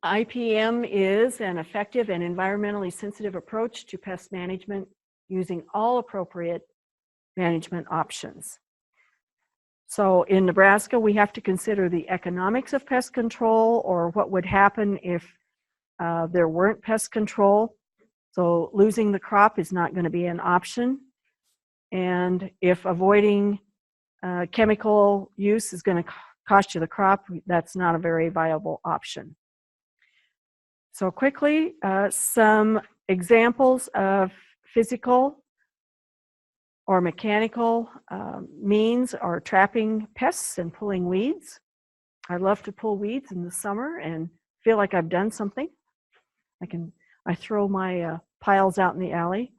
IPM is an effective and environmentally sensitive approach to pest management using all appropriate management options. So in Nebraska, we have to consider the economics of pest control, or what would happen if there weren't pest control. So losing the crop is not going to be an option. And if avoiding chemical use is going to cost you the crop, that's not a very viable option. So quickly, some examples of physical or mechanical means are trapping pests and pulling weeds. I love to pull weeds in the summer and feel like I've done something. I throw my piles out in the alley,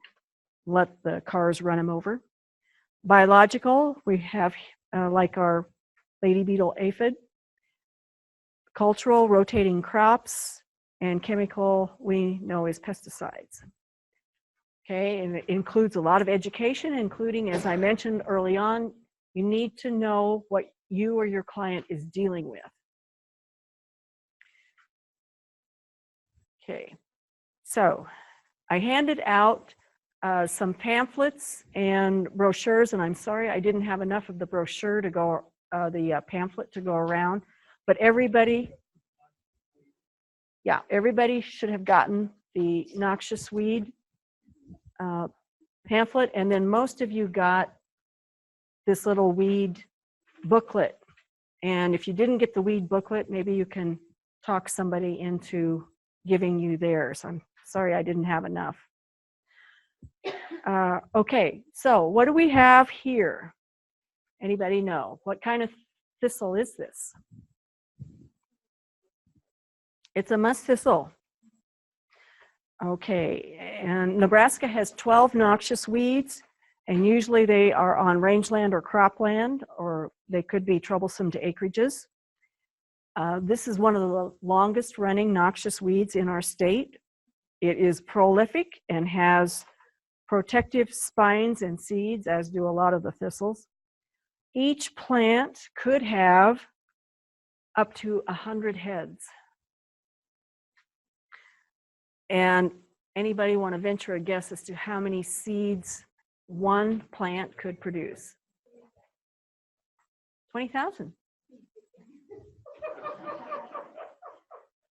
let the cars run them over. Biological, we have like our lady beetle aphid. Cultural, rotating crops, and chemical we know is pesticides. Okay, and it includes a lot of education, including, as I mentioned early on, you need to know what you or your client is dealing with. Okay, so I handed out some pamphlets and brochures, and I'm sorry I didn't have enough of the brochure to go, the pamphlet to go around, but everybody should have gotten the noxious weed pamphlet, and then most of you got this little weed booklet. And if you didn't get the weed booklet, maybe you can talk somebody into giving you theirs. I'm sorry I didn't have enough. Okay, so what do we have here? Anybody know? What kind of thistle is this? It's a musk thistle. Okay, and Nebraska has 12 noxious weeds, and usually they are on rangeland or cropland, or they could be troublesome to acreages. This is one of the longest running noxious weeds in our state. It is prolific and has protective spines and seeds, as do a lot of the thistles. Each plant could have up to 100 heads. And anybody want to venture a guess as to how many seeds one plant could produce? 20,000.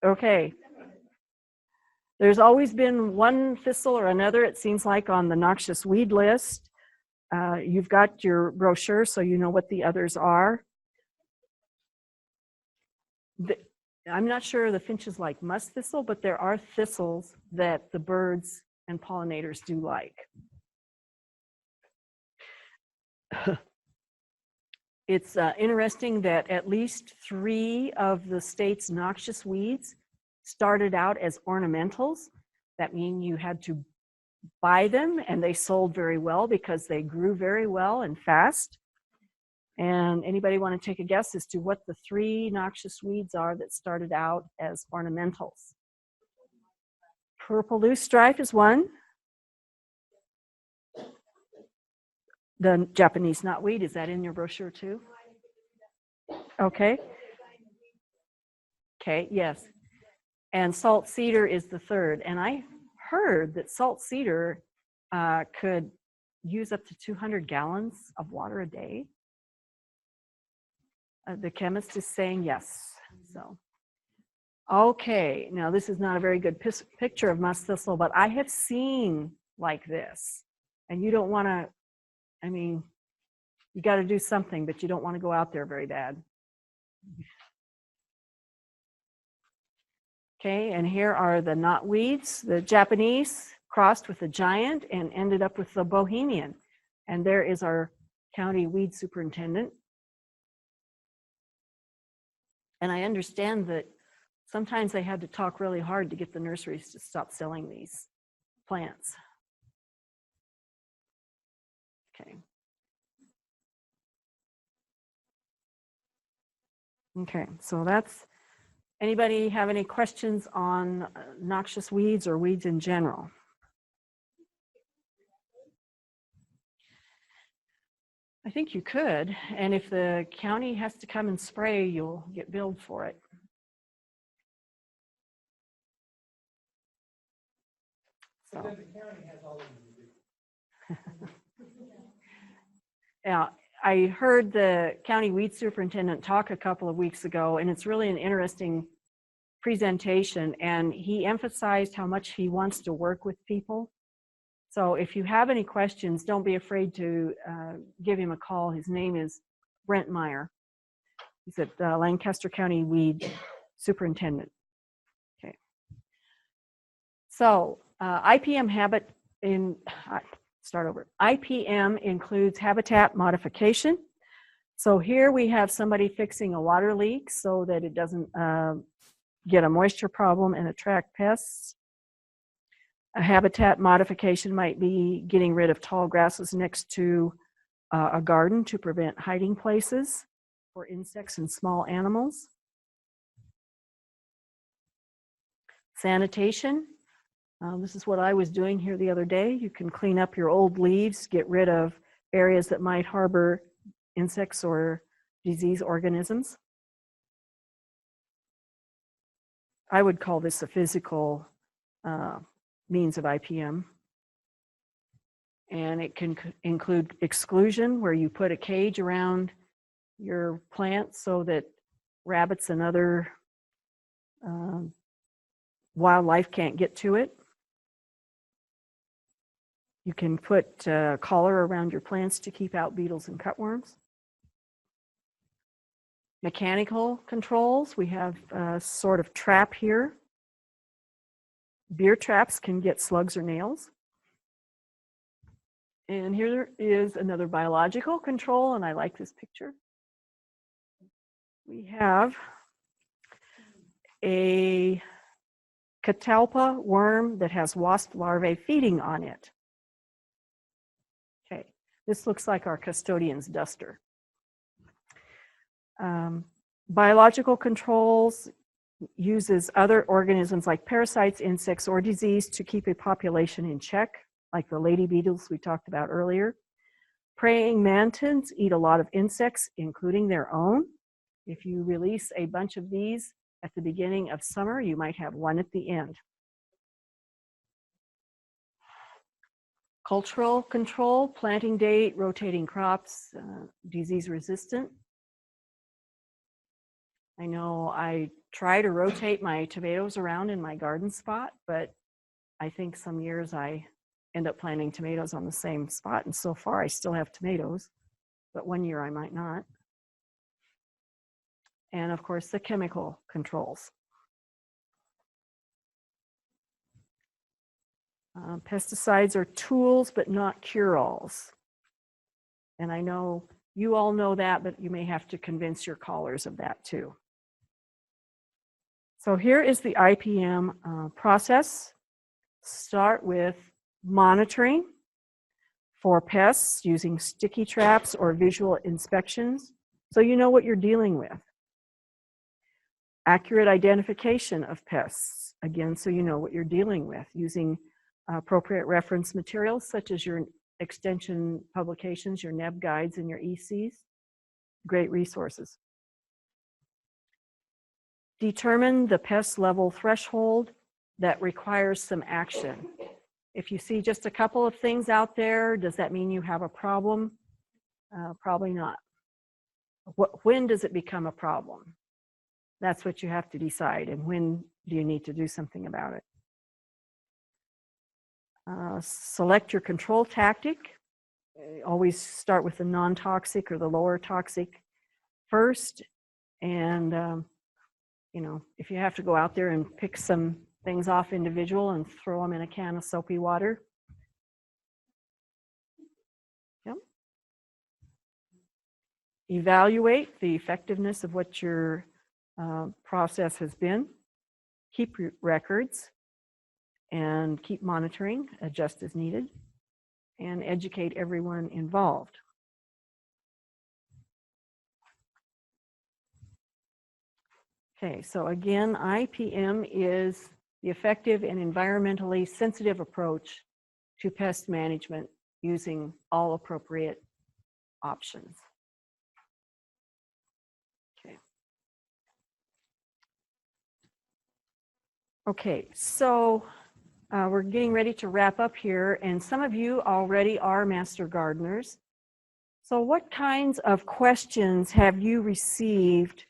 Okay. There's always been one thistle or another, it seems like, on the noxious weed list. You've got your brochure, so you know what the others are. I'm not sure the finches like musk thistle, but there are thistles that the birds and pollinators do like. It's interesting that at least 3 of the state's noxious weeds started out as ornamentals. That means you had to buy them, and they sold very well because they grew very well and fast. And anybody want to take a guess as to what the 3 noxious weeds are that started out as ornamentals? Purple loosestrife is one. The Japanese knotweed, is that in your brochure too? Okay. Okay, yes. And salt cedar is the 3rd. And I heard that salt cedar could use up to 200 gallons of water a day. The chemist is saying yes. So, okay, now this is not a very good picture of musk thistle, but I have seen like this. And you don't want to, I mean, you got to do something, but you don't want to go out there very bad. Okay, and here are the knotweeds. The Japanese crossed with the giant and ended up with the Bohemian. And there is our county weed superintendent. And I understand that sometimes they had to talk really hard to get the nurseries to stop selling these plants. Okay. Okay, so that's, anybody have any questions on noxious weeds or weeds in general? I think you could, and if the county has to come and spray, you'll get billed for it. So. But then the county has all of them to do. Yeah, I heard the county weed superintendent talk a couple of weeks ago, and it's really an interesting presentation, and he emphasized how much he wants to work with people. So if you have any questions, don't be afraid to give him a call. His name is Brent Meyer. He's at Lancaster County Weed Superintendent. Okay. So IPM start over. IPM includes habitat modification. So here we have somebody fixing a water leak so that it doesn't get a moisture problem and attract pests. A habitat modification might be getting rid of tall grasses next to a garden to prevent hiding places for insects and small animals. Sanitation. This is what I was doing here the other day. You can clean up your old leaves, get rid of areas that might harbor insects or disease organisms. I would call this a physical means of IPM. And it can include exclusion, where you put a cage around your plant so that rabbits and other wildlife can't get to it. You can put a collar around your plants to keep out beetles and cutworms. Mechanical controls, we have a sort of trap here. Beer traps can get slugs or nails. And here is another biological control, and I like this picture. We have a catalpa worm that has wasp larvae feeding on it. Okay, this looks like our custodian's duster. Biological controls uses other organisms like parasites, insects, or disease to keep a population in check, like the lady beetles we talked about earlier. Praying mantids eat a lot of insects, including their own. If you release a bunch of these at the beginning of summer, you might have one at the end. Cultural control, planting date, rotating crops, disease resistant. I know I try to rotate my tomatoes around in my garden spot, but I think some years I end up planting tomatoes on the same spot, and so far I still have tomatoes, but one year I might not. And of course, the chemical controls. Pesticides are tools, but not cure-alls. And I know you all know that, but you may have to convince your callers of that too. So here is the IPM process. Start with monitoring for pests using sticky traps or visual inspections, so you know what you're dealing with. Accurate identification of pests, again, so you know what you're dealing with, using appropriate reference materials such as your extension publications, your NEB guides, and your ECs. Great resources. Determine the pest level threshold that requires some action. If you see just a couple of things out there, does that mean you have a problem? Probably not. When does it become a problem? That's what you have to decide, and when do you need to do something about it? Select your control tactic. Always start with the non-toxic or the lower toxic first, and you know, if you have to go out there and pick some things off individual and throw them in a can of soapy water. Yep. Evaluate the effectiveness of what your process has been. Keep records and keep monitoring, adjust as needed, and educate everyone involved. Okay, so again, IPM is the effective and environmentally sensitive approach to pest management using all appropriate options. Okay. Okay, so We're getting ready to wrap up here, and some of you already are master gardeners. So what kinds of questions have you received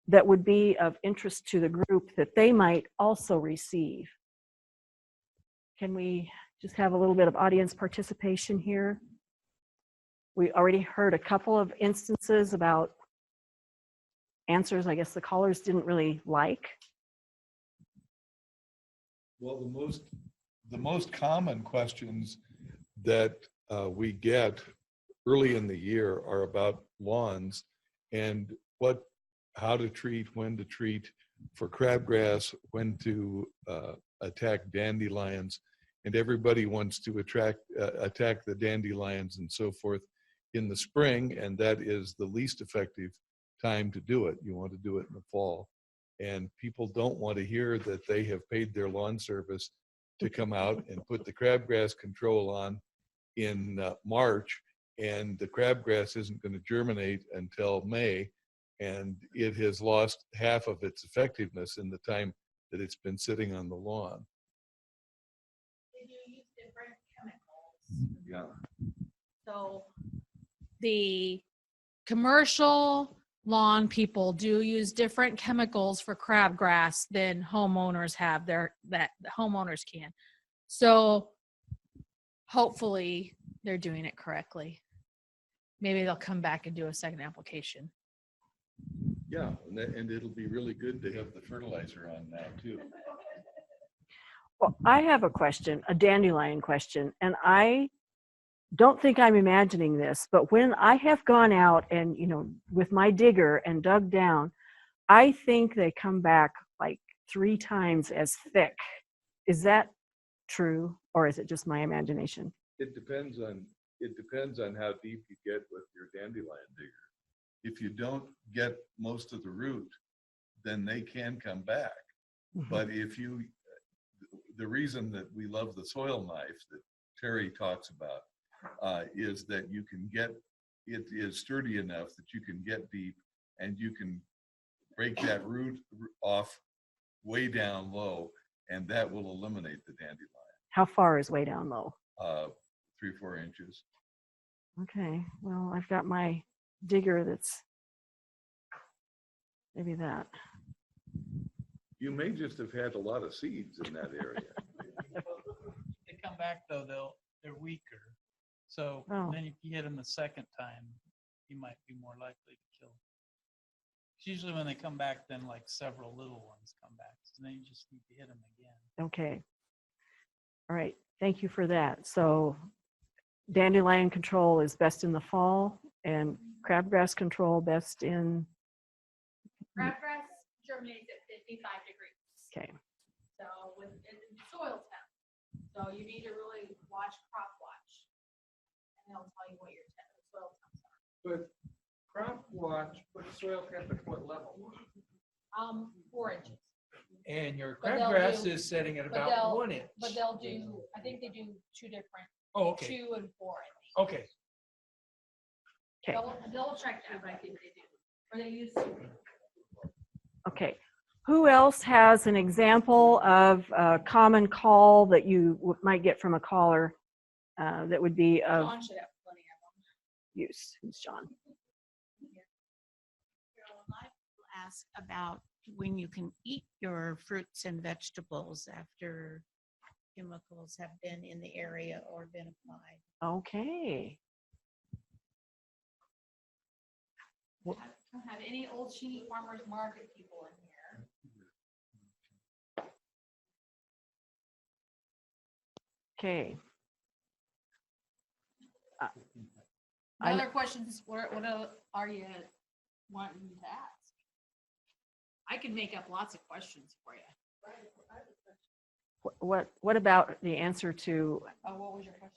that would be of interest to the group that they might also receive? Can we just have a little bit of audience participation here? We already heard a couple of instances about answers I guess the callers didn't really like. Well, the most common questions that we get early in the year are about lawns and how to treat, when to treat for crabgrass, when to attack dandelions, and everybody wants to attack the dandelions and so forth in the spring, and that is the least effective time to do it. You want to do it in the fall. And people don't want to hear that they have paid their lawn service to come out and put the crabgrass control on in March, and the crabgrass isn't going to germinate until May, and it has lost half of its effectiveness in the time that it's been sitting on the lawn. They do use different chemicals. Yeah. So the commercial lawn people do use different chemicals for crabgrass than homeowners have that homeowners can. So hopefully they're doing it correctly. Maybe they'll come back and do a second application. Yeah, and it'll be really good to have the fertilizer on now too. Well, I have a question, a dandelion question, and I don't think I'm imagining this, but when I have gone out and, with my digger and dug down, I think they come back like 3 times as thick. Is that true, or is it just my imagination? It depends on how deep you get with your dandelion digger. If you don't get most of the root, then they can come back. But the reason that we love the soil knife that Terry talks about is that you can it is sturdy enough that you can get deep and you can break that root off way down low, and that will eliminate the dandelion. How far is way down low? 3 or 4 inches. Okay, well, I've got my digger that's maybe that. You may just have had a lot of seeds in that area. They come back though, they're weaker. So Oh. then if you hit them the second time, you might be more likely to kill them. It's usually when they come back, then like several little ones come back. So then you just need to hit them again. Okay. All right, thank you for that. So dandelion control is best in the fall, and crabgrass control best in, Crabgrass germinates at 55 degrees. okay. So with soil temp. So you need to really watch crop watch. And they'll tell you what your soil temps are. But crop watch, put soil temp at what level? 4 inches. And your But they'll crabgrass do- is setting at but about they'll- 1 inch. But they'll do, I think they do 2 different, Oh, okay. 2 and 4, I think. Okay. Okay. Double check that, but I think they do. Or they use. Okay. Who else has an example of a common call that you might get from a caller that would be of John should have plenty of them. use? Who's John? Ask about when you can eat your fruits and vegetables after chemicals have been in the area or been applied. Okay. Don't have any old Cheney Farmers Market people in here. Okay. Other questions, what are you wanting to ask? I can make up lots of questions for you. What about the answer to, What was your question?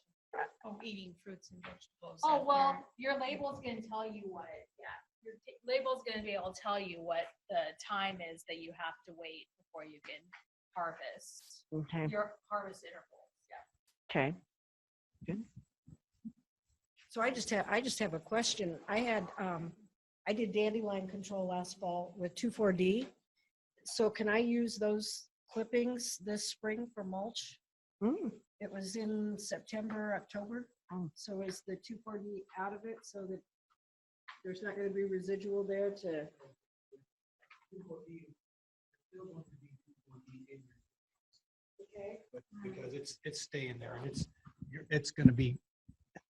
Eating fruits and vegetables. Oh, well, after- your label's gonna tell you what, your label's gonna be able to tell you what the time is that you have to wait before you can harvest. okay, Your harvest intervals, yeah. okay. So I just have a question. I did dandelion control last fall with 2,4-D. So can I use those clippings this spring for mulch? Mm, It was in September, October. Oh. So is the 2,4-D out of it so that there's not going to be residual there to? Okay. Because it's staying there and it's going to be,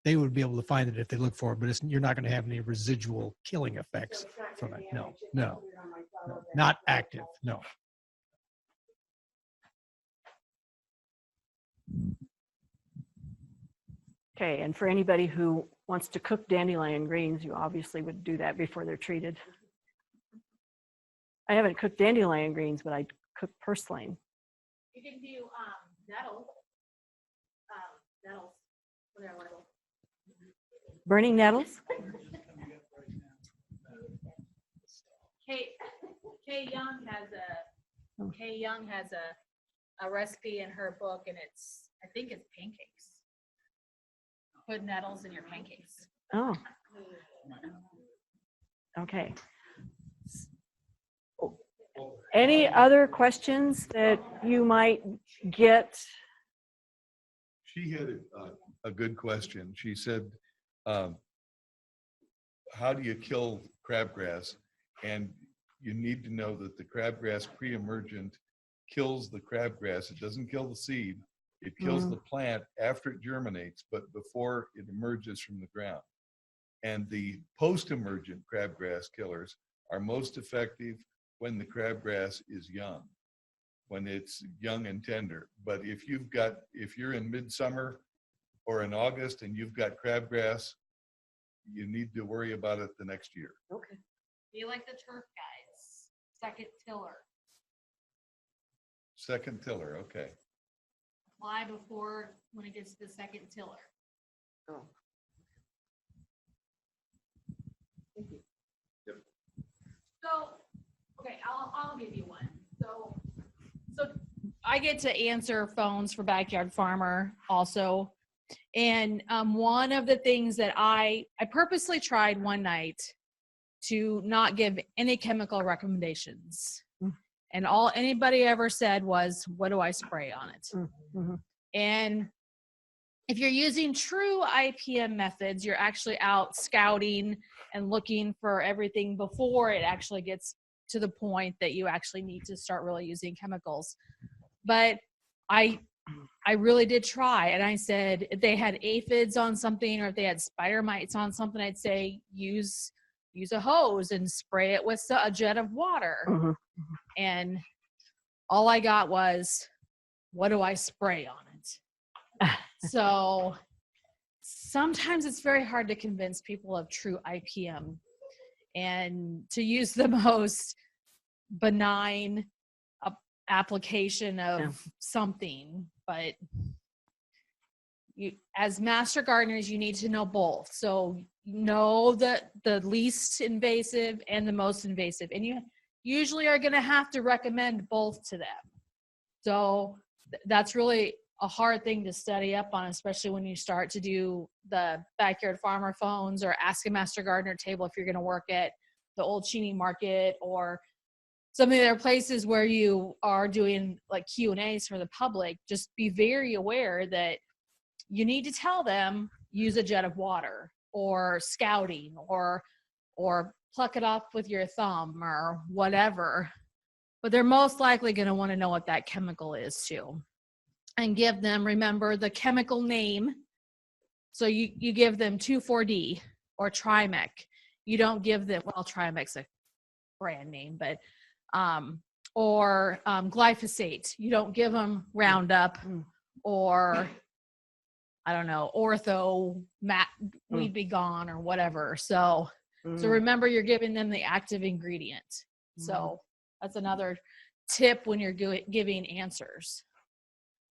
they would be able to find it if they look for it, but you're not going to have any residual killing effects from it. No, no, no, not active. No. Okay, and for anybody who wants to cook dandelion greens, you obviously would do that before they're treated. I haven't cooked dandelion greens, but I cook purslane. You can do nettles. Nettles. What are nettles? Burning nettles? Kay Young has a recipe in her book, and I think it's pancakes. Put nettles in your pancakes. Oh. Okay. Any other questions that you might get? She had a good question. She said, how do you kill crabgrass? And you need to know that the crabgrass pre-emergent kills the crabgrass. It doesn't kill the seed. It kills the plant after it germinates, but before it emerges from the ground. And the post-emergent crabgrass killers are most effective when the crabgrass is young, when it's young and tender. But if you're in midsummer or in August and you've got crabgrass, you need to worry about it the next year. Okay. Be like the turf guys. Second tiller. Second tiller, okay. Apply before when it gets to the second tiller. Oh. So, okay, I'll give you one. So I get to answer phones for Backyard Farmer also. And one of the things that I purposely tried one night to not give any chemical recommendations. And all anybody ever said was, what do I spray on it? Mm-hmm. And if you're using true IPM methods, you're actually out scouting and looking for everything before it actually gets to the point that you actually need to start really using chemicals. But I really did try, and I said if they had aphids on something or if they had spider mites on something, I'd say use a hose and spray it with a jet of water. Mm-hmm. And all I got was, what do I spray on it? So sometimes it's very hard to convince people of true IPM and to use the most benign application of something. But you, as master gardeners, you need to know both. So know the least invasive and the most invasive. And you usually are going to have to recommend both to them. So that's really a hard thing to study up on, especially when you start to do the Backyard Farmer phones or Ask a Master Gardener table if you're going to work at the Old Cheney Market or some of the other places where you are doing like Q&As for the public. Just be very aware that you need to tell them use a jet of water or scouting or pluck it off with your thumb or whatever. But they're most likely going to want to know what that chemical is too. And give them, remember the chemical name. So you give them 2,4-D or Trimec. You don't give them, well, Trimec's a brand name, but or glyphosate. You don't give them Roundup or I don't know, Ortho, Weed Be Gone or whatever. So remember you're giving them the active ingredient. So that's another tip when you're giving answers.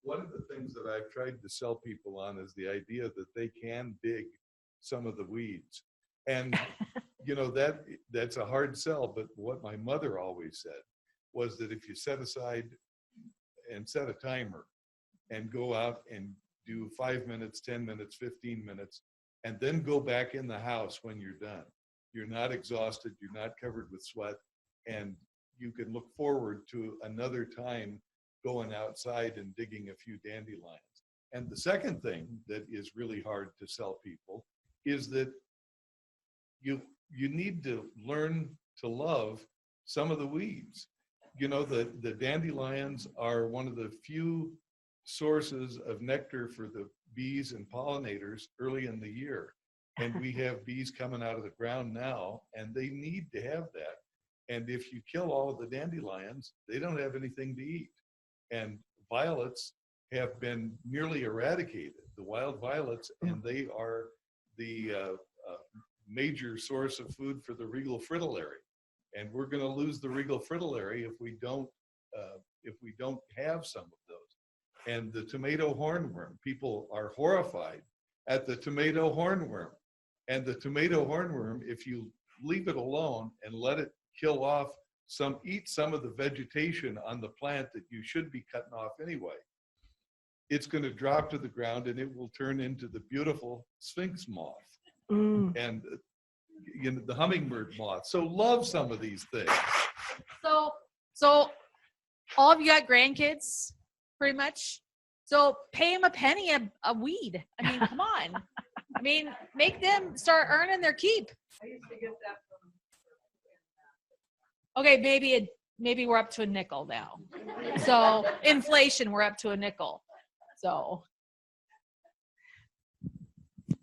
One of the things that I've tried to sell people on is the idea that they can dig some of the weeds. And, you know, that's a hard sell, but what my mother always said was that if you set aside and set a timer and go out and do 5 minutes, 10 minutes, 15 minutes, and then go back in the house when you're done, you're not exhausted, you're not covered with sweat, and you can look forward to another time going outside and digging a few dandelions. And the second thing that is really hard to sell people is that you need to learn to love some of the weeds. You know, the dandelions are one of the few sources of nectar for the bees and pollinators early in the year. And we have bees coming out of the ground now, and they need to have that. And if you kill all of the dandelions, they don't have anything to eat. And violets have been nearly eradicated, the wild violets, and they are the major source of food for the regal fritillary. And we're going to lose the regal fritillary if we don't have some of those. And the tomato hornworm, people are horrified at the tomato hornworm. And the tomato hornworm, if you leave it alone and let it kill off eat some of the vegetation on the plant that you should be cutting off anyway, it's going to drop to the ground and it will turn into the beautiful sphinx moth and the hummingbird moth. So love some of these things. So all of you got grandkids, pretty much. So pay them a penny a weed. I mean, come on. I mean, make them start earning their keep. I used to get that from. Okay, maybe we're up to a nickel now. So inflation, we're up to a nickel. So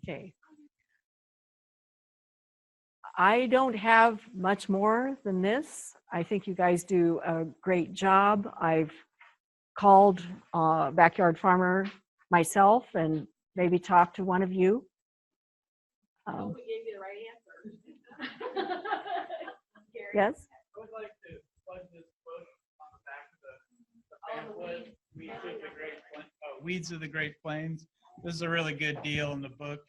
Okay. I don't have much more than this. I think you guys do a great job. I've called Backyard Farmer myself and maybe talked to one of you. We gave you the right answer. Yes? I would like to plug this book on the back of the pamphlet, Weeds of the Great Plains. This is a really good deal in the book.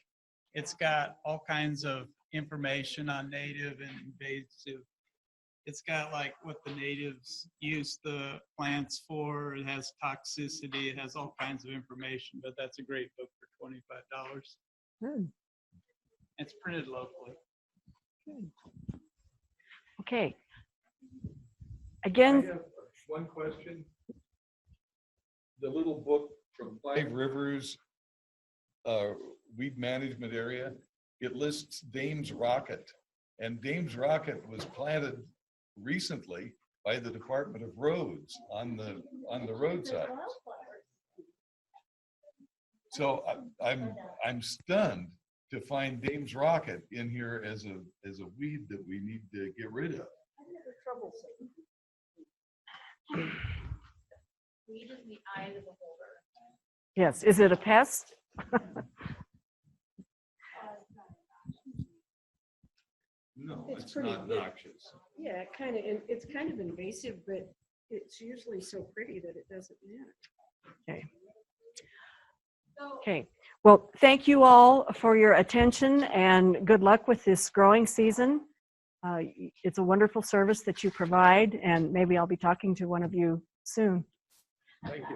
It's got all kinds of information on native and invasive. It's got like what the natives use the plants for. It has toxicity. It has all kinds of information, but that's a great book for $25. Good. It's printed locally. Good. Okay. I Again, have one question. The little book from Five Rivers Weed Management Area, it lists Dame's Rocket. And Dame's Rocket was planted recently by the Department of Roads on the roadside. So I'm stunned to find Dame's Rocket in here as a weed that we need to get rid of. Weed is the eye of the beholder. yes, is it a pest? No, It's it's pretty not big. noxious. Yeah, it's kind of invasive, but it's usually so pretty that it doesn't matter. Okay. Well, thank you all for your attention and good luck with this growing season. It's a wonderful service that you provide, and maybe I'll be talking to one of you soon. Thank you.